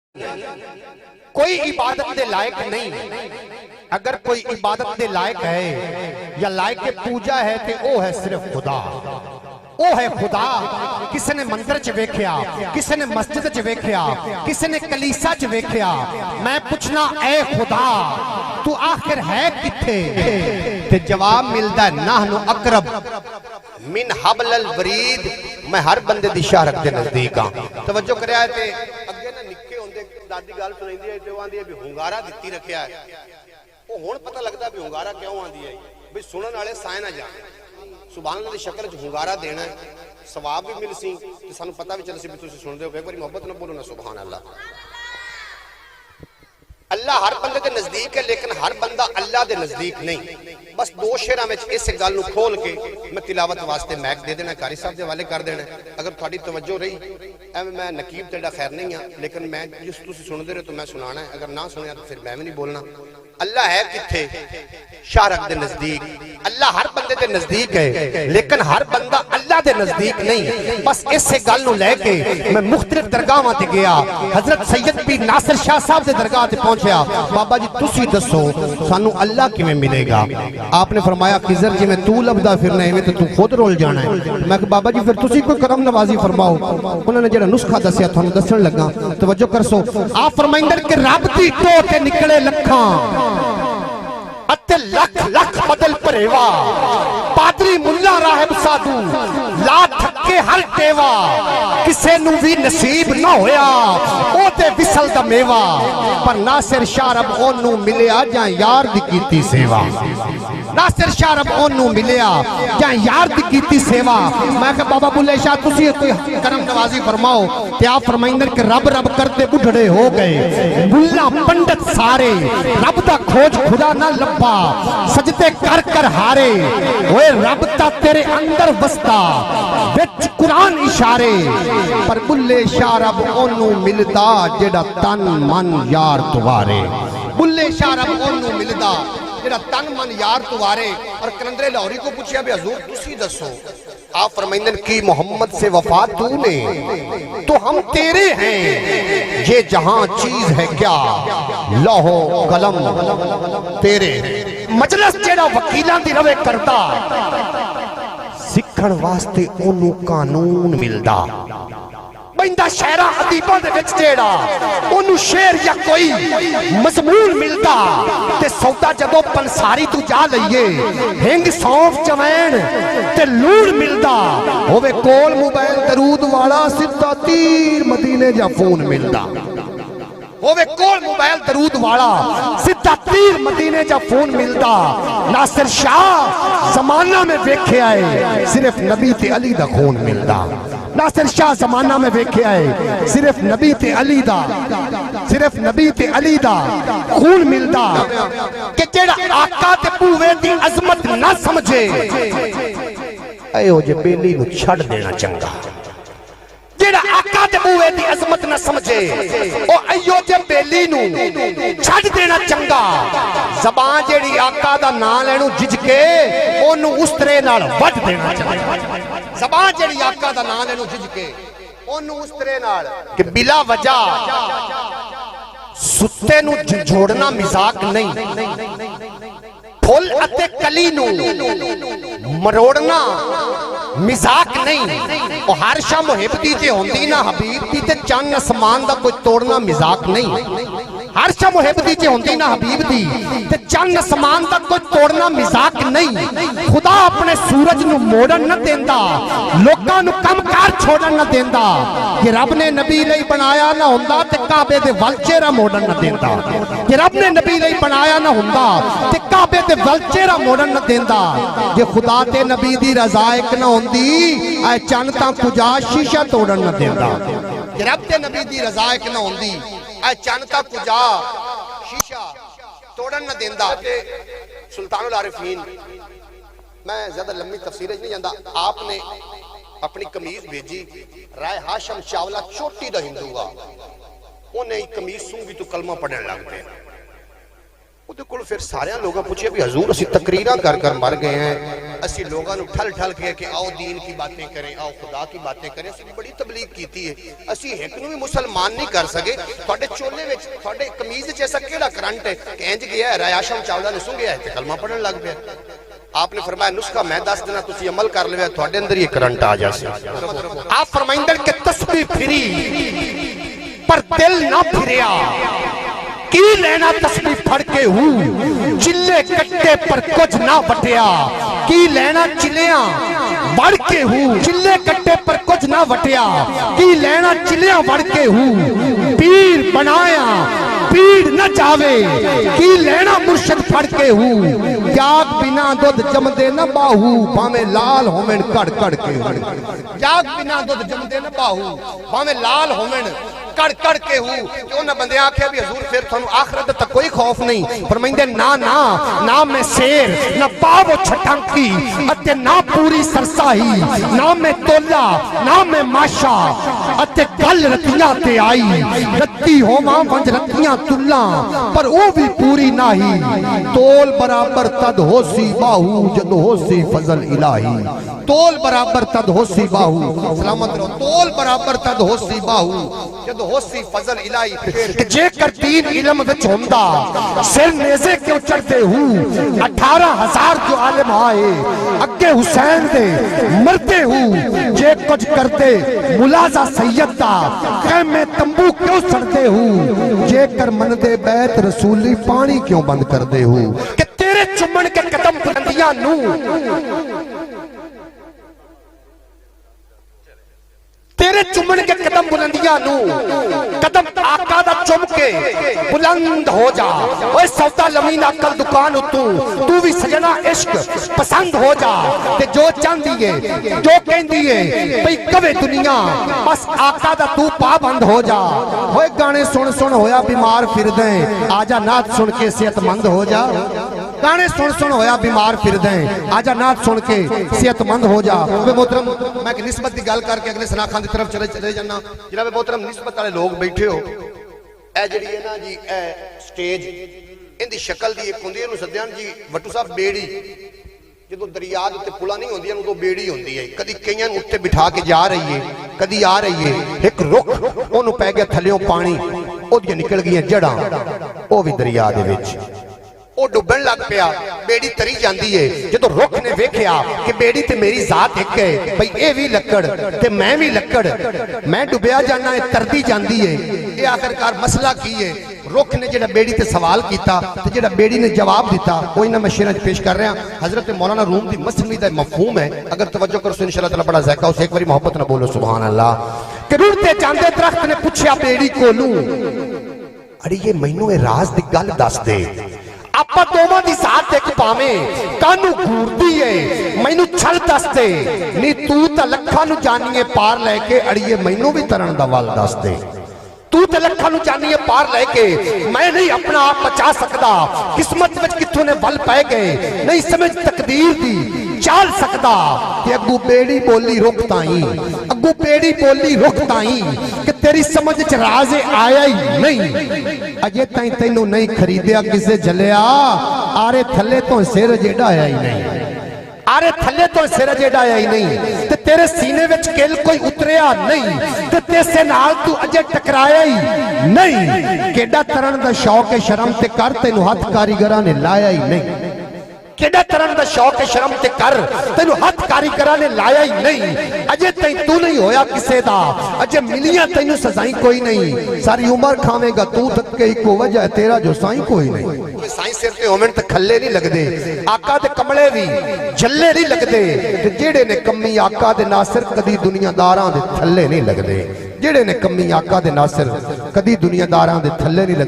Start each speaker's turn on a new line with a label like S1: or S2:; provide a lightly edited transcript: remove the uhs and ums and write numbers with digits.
S1: कोई इबादत के लायक नहीं। अगर कोई इबादत के लायक है या लायक पूजा है तो वह है सिर्फ खुदा। वो है खुदा। किसी ने मंदिर च वेख्या, किसी ने मस्जिद च वेख्या, किसी ने कलीसा च वेख्या। मैं पूछना ऐ खुदा तू आखिर है किथे? ते जवाब मिलता है नाहनु अकरब मिन हबलल वरीद। मैं हर बंदे दी शाहरत के नजदीक हां। तवज्जो करया ते अगे ना निक्के होंदे दादी गल सुनांदी है ते आंदी है भी हुंगारा दित्ती रखिया है। वो हुण पता लगदा भी हुंगारा क्यों आंदी है भी सुनन वाले साए ना जाने। सुभान अल्लाह दी शक्ल च हुंगारा देना है, सवाब भी मिल सी ते सानू पता भी चल सी भी तुसीं सुनदे हो। एक बारी मोहब्बत ना बोलो ना सुभान अल्लाह। अल्लाह हर बंदे के नजदीक है लेकिन हर बंदा अल्लाह के नजदीक नहीं। बस दो शेरां में इस गल नूं खोल के मैं तिलावत वास्ते मैक दे देना, कारी साहब के हवाले कर देना। अगर थोड़ी तवज्जो रही एवं मैं नकीब तेरा खैर नहीं हाँ लेकिन मैं जिस तुसीं सुनदे रहे तो मैं सुनाना है। अगर ना सुनिया तो फिर मैं भी नहीं बोलना। अल्लाह है किथे? शारक दे नजदीक। अल्लाह हर बंदे दे नजदीक है लेकिन हर बंदा अल्लाह दे नजदीक नहीं। बस इसे गल नूं लेके मैं मुख्तलिफ दरगाहां ते गया। हजरत सैयद पीर नासिर शाह साहब दे दरगाह ते पहुंचया। बाबा जी तुसी दसो सानू अल्लाह किवें मिलेगा? आपने फरमाया खिजर जिवें तू लभदा फिरना इवें ते तू खुद रोल जाना है। मैं बाबा जी फिर तुसी कोई करम नवाजी फरमाओ। उन्होंने जेड़ा नुस्खा दसिया थानू दसण लगा। तवज्जो करसो। आप फरमाइंदे कि रब दी टो ते निकले लखां अते लख लख बदल भरेवा। पादरी मुल्ला राहिब साधु ला थके हर टेवा। किसे नू भी नसीब ना होया ओते विसल दा मेवा। पर नासिर शाह रब ओनू मिलिया जां यार दी कीती सेवा। नासिर शाह रब ओनू मिलिया जां यार दी कीती सेवा। मैं कहा बाबा बुल्ले शाह तुसी कोई करम नवाजी फरमाओ। ते आप फरमाइंदे कि रब रब करते बुढ़ड़े हो गए। मुल्ला पंडित सारे रब दा खोज खुदा ना लब्बा। सजदे कर कर हारे ओए रब ता तेरे अंदर बसता विच कुरान इशारे। पर बुल्ले शाह रब ओनू मिलदा जेड़ा तन मन यार तुवारे। बुल्ले शाह रब ओनू मिलदा जेड़ा तन मन यार तुवारे। और कलंदरे लाहौरी को पूछा भी हजूर तुसी दसो। आप फरमाइंदे की मोहम्मद से वफा तूने तो हम तेरे हैं। ये जहां चीज है क्या लौहो कलम तेरे। मजलिस जेड़ा वकीलां दी रवे करदा सिखण वास्ते ओनू कानून मिलदा। बंदा शहरा अदीबां दे विच जेड़ा ओनू शेर या कोई मजमून मिलदा ते सौदा जदों पंसारी तू जा लईए हिंग सौंफ जवैन ते लूण मिलदा होवे कोल मोबाइल दरूद वाला सीधा तीर मदीने जा फोन मिलदा। होवे कोल मोबाइल दरूद वाला सीधा तीर मदीने जा फोन मिलदा। नासिर शाह जमाना में वेख्या है सिर्फ नबी ते अली दा खून मिलदा। नासिर शाह जमाना में वेख्या है सिर्फ नबी ते अली दा, सिर्फ नबी ते अली दा खून मिलदा। कि जेड़ा आका ते पूवे दी अजमत ना समझे ऐहो जे बेली नू छड़ देना चंगा। जेड़ा आका ते पूवे दी अजमत ना समझे ओ अयो जे बेली नू छड़ देना चंगा। ज़बान जेड़ी आका दा नाम लेनू झिझके ओनू उस्तरे नाल वध देना चंगा। ज़बान जेड़ी आका दा नाम लेनू झिझके ओनू उस्तरे नाल कि बिला वजह सुत्ते नू झंझोड़ना मजाक नहीं। फुल अते कली नू मरोड़ना मजाक नहीं। और हर शा मुहिब्बती ते होंदी ना हबीब दी ते चंद आसमान दा कोई तोड़ना मजाक नहीं। हर शा मुहिब्बती ते होंदी ना हबीब दी ते चंद आसमान दा कोई तोड़ना मजाक नहीं। खुदा अपने सूरज नू मोड़न न देंदा, लोकां नू कमकार छोड़न न देंदा। कि रब ने नबी लई बनाया ना हुंदा ते काबे दे वल चेहरा मोड़न न देंदा। कि रब ने नबी लई बनाया ना हुंदा ते काबे दे वल चेहरा मोड़न न देंदा। जे खुदा ते नबी दी रजा एक ना होंदी ऐ चंद तां कुजा शीशा तोड़न न देंदा। कि रब ते नबी दी रजा एक ना होंदी ऐ चंद तां कुजा शीशा तोड़न न देंदा। सुल्तानुल आरिफीन मैं ज्यादा लंबी तफसीर नहीं जांदा। आपने अपनी कमीज भेजी राय हाशम चावला चोटी दा हिंदू आ उन्हें कमीज सूंगी तो कलमा पढ़न लग पे। ਉਹਦੇ ਕੋਲ ਫਿਰ ਸਾਰਿਆਂ ਲੋਕਾਂ ਪੁੱਛਿਆ ਵੀ ਹਜ਼ੂਰ ਅਸੀਂ तकरीरा कर कर मर गए हैं, ਅਸੀਂ ਲੋਕਾਂ ਨੂੰ ਠਲ ਠਲ ਕੇ ਕਿ आओ दीन की बातें करें, आओ खुदा की बातें करें, ਅਸੀਂ ਬੜੀ ਤਬਲੀਗ ਕੀਤੀ ਹੈ, ਅਸੀਂ ਇੱਕ ਨੂੰ ਵੀ ਮੁਸਲਮਾਨ ਨਹੀਂ ਕਰ ਸਕੇ। ਤੁਹਾਡੇ ਚੋਲੇ ਵਿੱਚ ਤੁਹਾਡੇ ਕਮੀਜ਼ 'ਚ ਐਸਾ ਕਿਹੜਾ ਕਰੰਟ ਹੈ ਕਿ ਇੰਜ ਗਿਆ ਰਾਇਆਸ਼ਮ ਚਾਵਲਾ ਨੇ ਸੁੰਘਿਆ ਤੇ ਕਲਮਾ ਪੜਨ ਲੱਗ ਪਿਆ। आपने फरमाया नुस्खा मैं दस देना, तुसी अमल कर लिया, थोड़े अंदर ये करंट आ जाए। आप फरमाइंदे कि तस्बीह फिरी पर दिल ना फिरिया, की लेना तस्बीह फड़ के हूं चिल्ले कट्टे पर कुछ ना वटिया, की लेना चिलिया वड़ के हूं चिल्ले कट्टे पर कुछ ना वटिया, की लेना चिलिया वड़ के हूं पीर बनाया पीर न जावे, की लेना मुर्शद फड़ के हूं जाग बिना दुध जमदे न बाहू भावे लाल होवेन कड़ कड़ के, जाग बिना दुध जमदे न बाहू भावे लाल होवेन कड़ कड़ के हूं। उन्हें बंदे आख्या भी हजूर फिर थानू आखिरत तक कोई खौफ नहीं। फरमाइंदे ना ना ना मैं शेर ना पावो छटंकी अते ना पूरी सरसाही, ना मैं तोला ना मैं माशा अते गल रतियां ते आई, रत्ती होवां वंज रतियां तुल्ला पर वो भी पूरी नाही, तोल बराबर तद होसी बाहू जद होसी फजल इलाही, तोल बराबर तद होसी बाहू सलामत रहो, तोल बराबर तद होसी बाहू जद होसी फजल इलाही। जे कर दीन इल्म विच हुंदा सिर नेज़े क्यों चढ़ते हूं, 18,000 जो आलिम आए अगे हुसैन दे मरते हूं, जे कुछ करते मुलाजा सैयद दा ख़ैमे तंबू क्यों सड़ते हूं, जे कर मनदे बैत रसूली पानी क्यों बंद करते हूं, कि तेरे चुमन के कदम बुलंदियां नू तेरे चुमन के कदम बुलंदियां नू कदम आका दा चुम के बुलंद हो जा, ओए सौदा लमीन अकल दुकान उतू तू भी सजना इश्क पसंद हो जा, ते जो चाहती है जो कहती है भाई कवे दुनिया बस आका दा तू पाबंद हो जा। ओए गाने सुन सुन होया बीमार फिरदे आजा नात सुन के सेहतमंद हो जा, गाने सुन सुन होया बीमार फिरदे आजा नात सुन के सेहतमंद हो जा। मोहतरम मैं निस्बत की गल करके अगले सनाखां की तरफ चले जाना। जनाब मोहतरम निस्बत वाले लोग बैठे हो, ए जिहड़ी है ना जी ए स्टेज इहदी शक्ल दी एक हुंदी है, सद्यान जी वट्टू साहब बेड़ी जो दरिया उत्ते पुला नहीं होंदियां उदों बेड़ी होंदी है, कदी कईयां उत्ते बिठा के जा रही है कदी आ रही है, एक रुख ओनू पै गया थल्लियों पानी ओदियां निकल गईयां जड़ां ओ भी दरिया दे विच डुबन लग पिया, बेड़ी तरी जाती है। जो रुख ने वेख्या कि बेड़ी ते मेरी जात एक है भाई ये भी लकड़ ते मैं भी लकड़, मैं डुबया जाना है तरदी जाती है, ये आखिरकार मसला की है। रुख ने जो बेड़ी ते सवाल किया तो जो बेड़ी ने जवाब दिता वो इन्हें मैं शेर पेश कर रहा। हजरत मौलाना रूम की मसनवी का मफहूम है, अगर तवज्जो करो इंशाअल्लाह ताला बड़ा ज़ायका उसे एक बार मोहब्बत ना बोलो सुभान अल्लाह। कि रुड़ते जांदे दरख्त ने पूछा बेड़ी कोलू अरे ये मैनू राज की गल दस दे, आपा दोवां दी साथ एक पावें कानू घूरदी है मैनू छल दस दे, नी तू तां लखां नू जानिए पार लैके अड़िए मैनू भी तरन दा वल दस दे, तू तो लखां नू जानिए पार लैके मैं नहीं अपना आप बचा सकता, किस्मत विच कित्थों ने वल पै गए नहीं समझ तकदीर दी चाल सकता, कि अगू बेड़ी बोली रुख ताई अगू बेड़ी बोली रुख ताई कि तेरी समझ च राज आया ही नहीं, अजे ताई तेनू नहीं खरीदिया किसे जलिया, आरे थले तो सिर जेड़ा आया ही नहीं, आरे थले तो सिर जेड़ा आया ही नहीं, ते तेरे सीने विच किल कोई उतरिया नहीं, ते तेसे नाल तू अजे टकराया ही नहीं, केड़ा तरन दा शौक है शर्म ते कर तेनू हथ कारीगरां ने लाया ही नहीं, केड़ा तरन दा शौक है शर्म ते कर तेनू हथ कारीगरां ने लाया ही नहीं, अजे तई तू नहीं होया किसे दा, अजे मिलियां तेनू सजाई कोई नहीं, सारी उम्र खावेगा तू तक के इको वजह तेरा जो साई कोई नहीं। साई सिर ते होवन ते खल्ले नहीं लगदे, आका दे कमले भी झल्ले नहीं लगदे, ते जेड़े ने कम्मी आका दे नासिर कदी दुनियादारां दे थल्ले नहीं लगदे, जेड़े ने कम्मी आका दे नासिर कदी दुनियादारां दे थल्ले नहीं लगदे।